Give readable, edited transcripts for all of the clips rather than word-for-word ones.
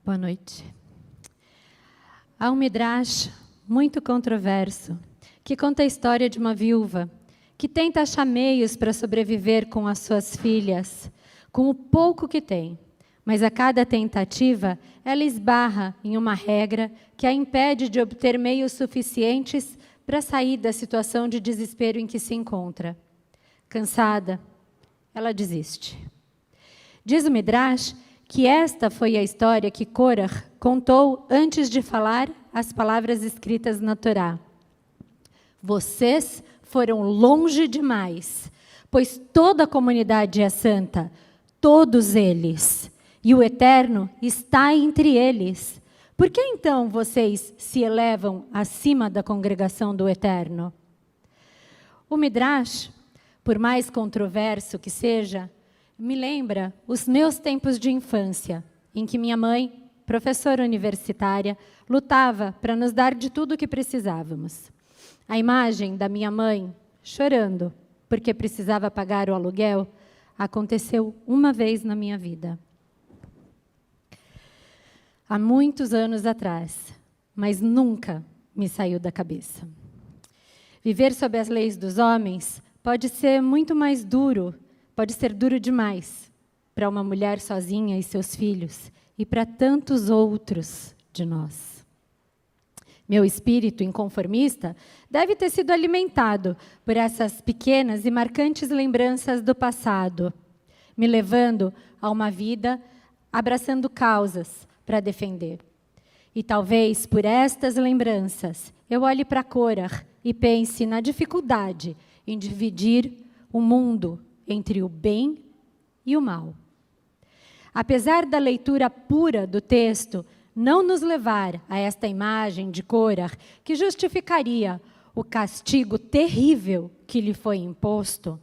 Boa noite. Há um midrash muito controverso que conta a história de uma viúva que tenta achar meios para sobreviver com as suas filhas, com o pouco que tem. Mas a cada tentativa, ela esbarra em uma regra que a impede de obter meios suficientes para sair da situação de desespero em que se encontra. Cansada, ela desiste. Diz o midrash que esta foi a história que Korach contou antes de falar as palavras escritas na Torá. Vocês foram longe demais, pois toda a comunidade é santa, todos eles, e o Eterno está entre eles. Por que então vocês se elevam acima da congregação do Eterno? O midrash, por mais controverso que seja, me lembra os meus tempos de infância, em que minha mãe, professora universitária, lutava para nos dar de tudo o que precisávamos. A imagem da minha mãe chorando porque precisava pagar o aluguel aconteceu uma vez na minha vida. Há muitos anos atrás, mas nunca me saiu da cabeça. Viver sob as leis dos homens pode ser muito mais duro, pode ser duro demais para uma mulher sozinha e seus filhos e para tantos outros de nós. Meu espírito inconformista deve ter sido alimentado por essas pequenas e marcantes lembranças do passado, me levando a uma vida abraçando causas para defender. E talvez por estas lembranças eu olhe para Korach e pense na dificuldade em dividir o mundo entre o bem e o mal. Apesar da leitura pura do texto não nos levar a esta imagem de Korach, que justificaria o castigo terrível que lhe foi imposto,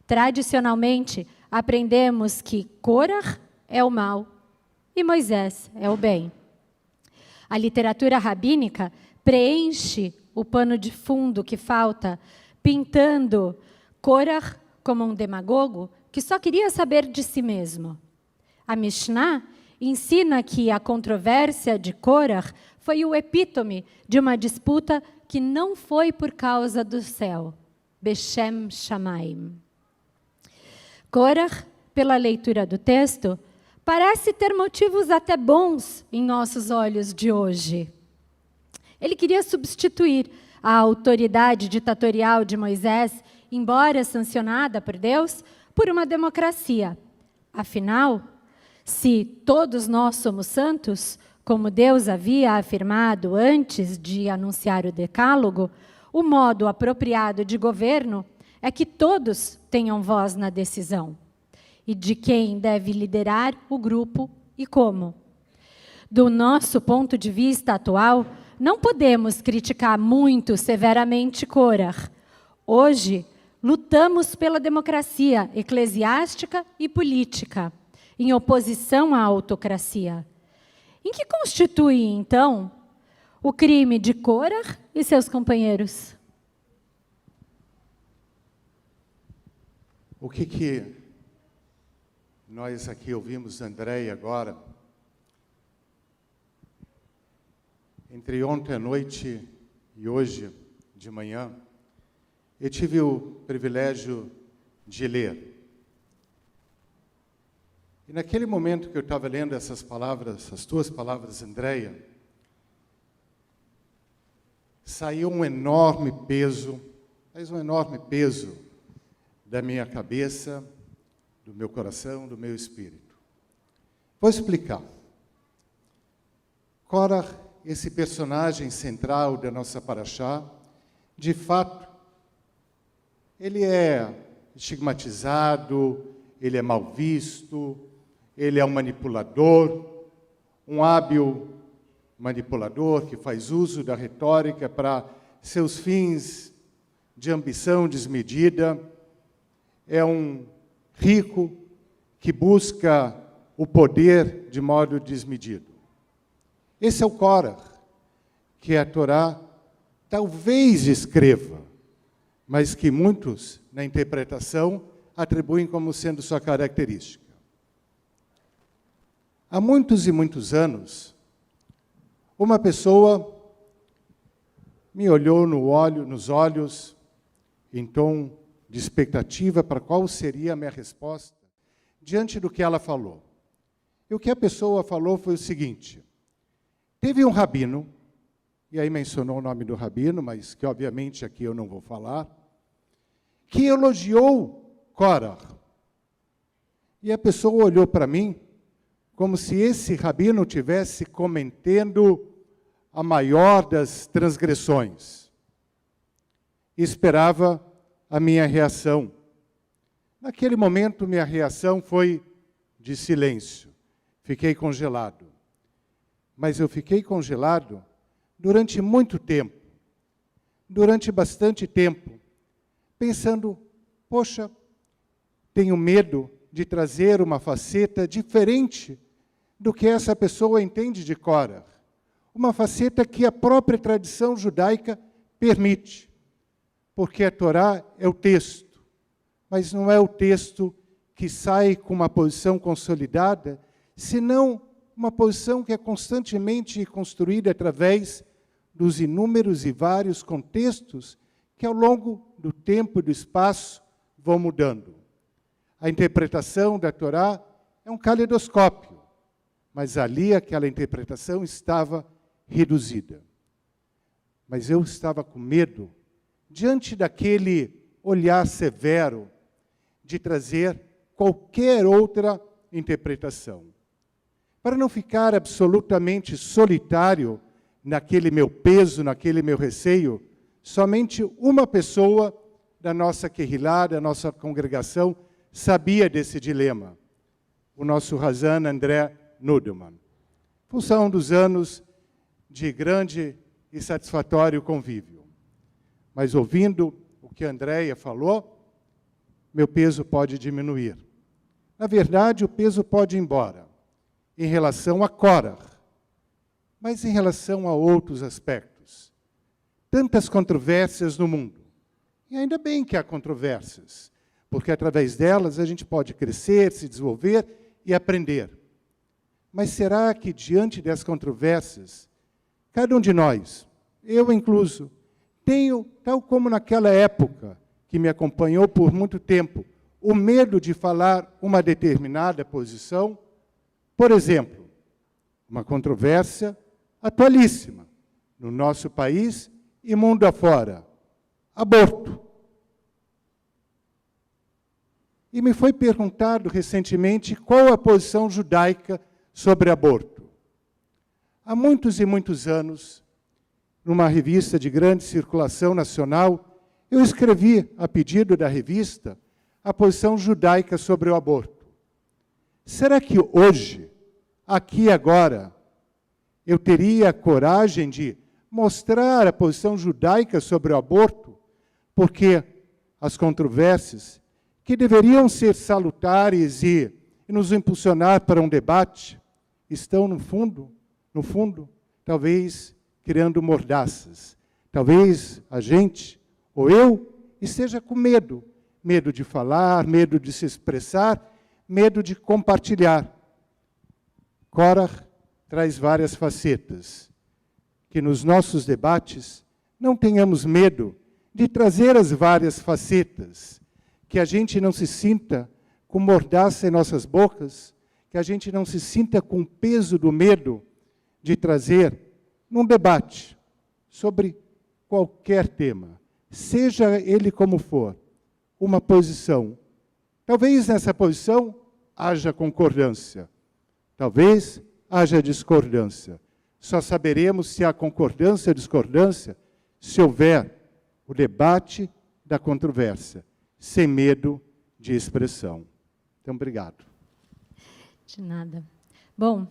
tradicionalmente aprendemos que Korach é o mal e Moisés é o bem. A literatura rabínica preenche o pano de fundo que falta, pintando Korach como um demagogo que só queria saber de si mesmo. A Mishnah ensina que a controvérsia de Korach foi o epítome de uma disputa que não foi por causa do céu, Beshem Shamayim. Korach, pela leitura do texto, parece ter motivos até bons em nossos olhos de hoje. Ele queria substituir a autoridade ditatorial de Moisés, embora sancionada por Deus, por uma democracia. Afinal, se todos nós somos santos, como Deus havia afirmado antes de anunciar o Decálogo, o modo apropriado de governo é que todos tenham voz na decisão e de quem deve liderar o grupo e como. Do nosso ponto de vista atual, não podemos criticar muito severamente Korach. Hoje, lutamos pela democracia eclesiástica e política, em oposição à autocracia. Em que constitui, então, o crime de Korach e seus companheiros? O que nós aqui ouvimos Andréia agora, entre ontem à noite e hoje de manhã, eu tive o privilégio de ler. E naquele momento que eu estava lendo essas palavras, as tuas palavras, Andréia, saiu um enorme peso, mas um enorme peso da minha cabeça, do meu coração, do meu espírito. Vou explicar. Korach, esse personagem central da nossa paraxá, de fato, ele é estigmatizado, ele é mal visto, ele é um manipulador, um hábil manipulador que faz uso da retórica para seus fins de ambição desmedida. É um rico que busca o poder de modo desmedido. Esse é o Korach, que a Torá talvez escreva, mas que muitos, na interpretação, atribuem como sendo sua característica. Há muitos e muitos anos, uma pessoa me olhou nos olhos, em tom de expectativa para qual seria a minha resposta diante do que ela falou. E o que a pessoa falou foi o seguinte: teve um rabino, e aí mencionou o nome do rabino, mas que obviamente aqui eu não vou falar, que elogiou Korah. E a pessoa olhou para mim como se esse rabino estivesse cometendo a maior das transgressões. E esperava a minha reação. Naquele momento, minha reação foi de silêncio. Fiquei congelado. Mas eu fiquei congelado durante muito tempo, durante bastante tempo, pensando, poxa, tenho medo de trazer uma faceta diferente do que essa pessoa entende de Korah. Uma faceta que a própria tradição judaica permite. Porque a Torá é o texto, mas não é o texto que sai com uma posição consolidada, senão uma posição que é constantemente construída através dos inúmeros e vários contextos que, ao longo do tempo e do espaço, vão mudando. A interpretação da Torá é um caleidoscópio, mas ali aquela interpretação estava reduzida. Mas eu estava com medo, diante daquele olhar severo, de trazer qualquer outra interpretação. Para não ficar absolutamente solitário naquele meu peso, naquele meu receio, somente uma pessoa da nossa querrilá, da nossa congregação, sabia desse dilema. O nosso Razan André Nudelman. Função dos anos de grande e satisfatório convívio. Mas ouvindo o que a Andréia falou, meu peso pode diminuir. Na verdade, o peso pode ir embora, em relação a Korah, mas em relação a outros aspectos. Tantas controvérsias no mundo. E ainda bem que há controvérsias, porque através delas a gente pode crescer, se desenvolver e aprender. Mas será que diante das controvérsias, cada um de nós, eu incluso, tenho, tal como naquela época, que me acompanhou por muito tempo, o medo de falar uma determinada posição? Por exemplo, uma controvérsia atualíssima no nosso país e mundo afora: aborto. E me foi perguntado recentemente qual a posição judaica sobre aborto. Há muitos e muitos anos, numa revista de grande circulação nacional, eu escrevi, a pedido da revista, a posição judaica sobre o aborto. Será que hoje, aqui e agora, eu teria a coragem de mostrar a posição judaica sobre o aborto? Porque as controvérsias, que deveriam ser salutares e nos impulsionar para um debate, estão no fundo, talvez criando mordaças. Talvez a gente, ou eu, esteja com medo. Medo de falar, medo de se expressar, medo de compartilhar. Korah traz várias facetas. Que nos nossos debates não tenhamos medo de trazer as várias facetas. Que a gente não se sinta com mordaça em nossas bocas, que a gente não se sinta com o peso do medo de trazer num debate sobre qualquer tema, seja ele como for, uma posição. Talvez nessa posição haja concordância, talvez haja discordância. Só saberemos se há concordância ou discordância se houver o debate da controvérsia, sem medo de expressão. Então, obrigado. De nada. Bom,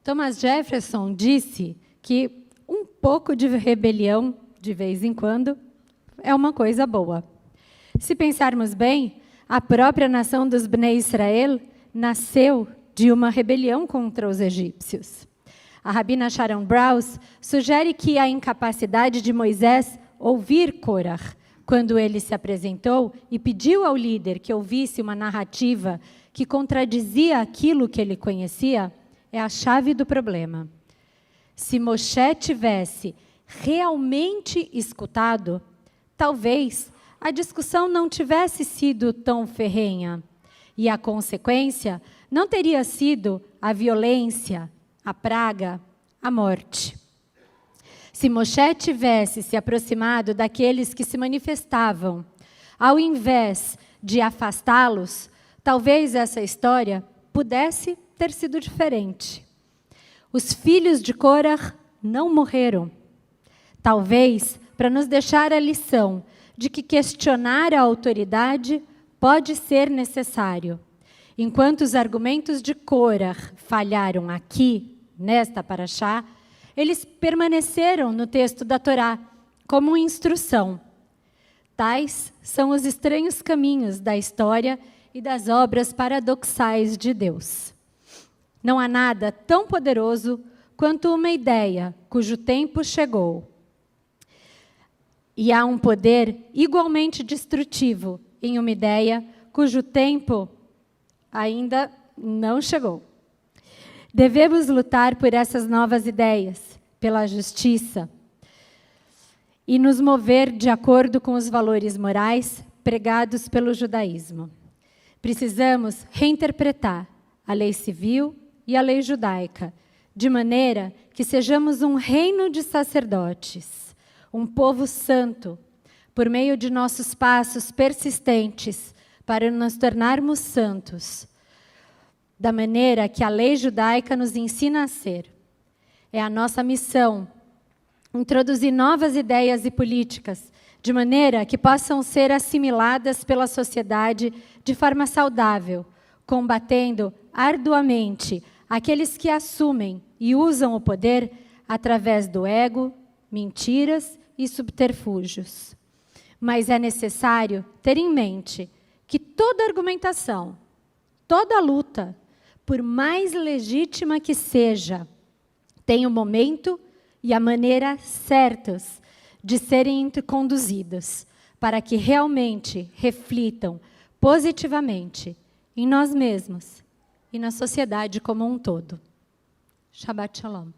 Thomas Jefferson disse que um pouco de rebelião, de vez em quando, é uma coisa boa. Se pensarmos bem, a própria nação dos Bnei Israel nasceu de uma rebelião contra os egípcios. A rabina Sharon Brous sugere que a incapacidade de Moisés ouvir Korah, quando ele se apresentou e pediu ao líder que ouvisse uma narrativa que contradizia aquilo que ele conhecia, é a chave do problema. Se Moshe tivesse realmente escutado, talvez a discussão não tivesse sido tão ferrenha e a consequência não teria sido a violência, a praga, a morte. Se Moshe tivesse se aproximado daqueles que se manifestavam, ao invés de afastá-los, talvez essa história pudesse ter sido diferente. Os filhos de Corah não morreram. Talvez para nos deixar a lição de que questionar a autoridade pode ser necessário. Enquanto os argumentos de Corah falharam aqui, nesta paraxá, eles permaneceram no texto da Torá como instrução. Tais são os estranhos caminhos da história e das obras paradoxais de Deus. Não há nada tão poderoso quanto uma ideia cujo tempo chegou. E há um poder igualmente destrutivo em uma ideia cujo tempo ainda não chegou. Devemos lutar por essas novas ideias, pela justiça, e nos mover de acordo com os valores morais pregados pelo judaísmo. Precisamos reinterpretar a lei civil e a lei judaica, de maneira que sejamos um reino de sacerdotes, um povo santo, por meio de nossos passos persistentes para nos tornarmos santos, da maneira que a lei judaica nos ensina a ser. É a nossa missão introduzir novas ideias e políticas, de maneira que possam ser assimiladas pela sociedade de forma saudável, combatendo arduamente aqueles que assumem e usam o poder através do ego, mentiras e subterfúgios. Mas é necessário ter em mente que toda argumentação, toda luta, por mais legítima que seja, tem o momento e a maneira certos de serem conduzidos, para que realmente reflitam positivamente em nós mesmos e na sociedade como um todo. Shabbat Shalom.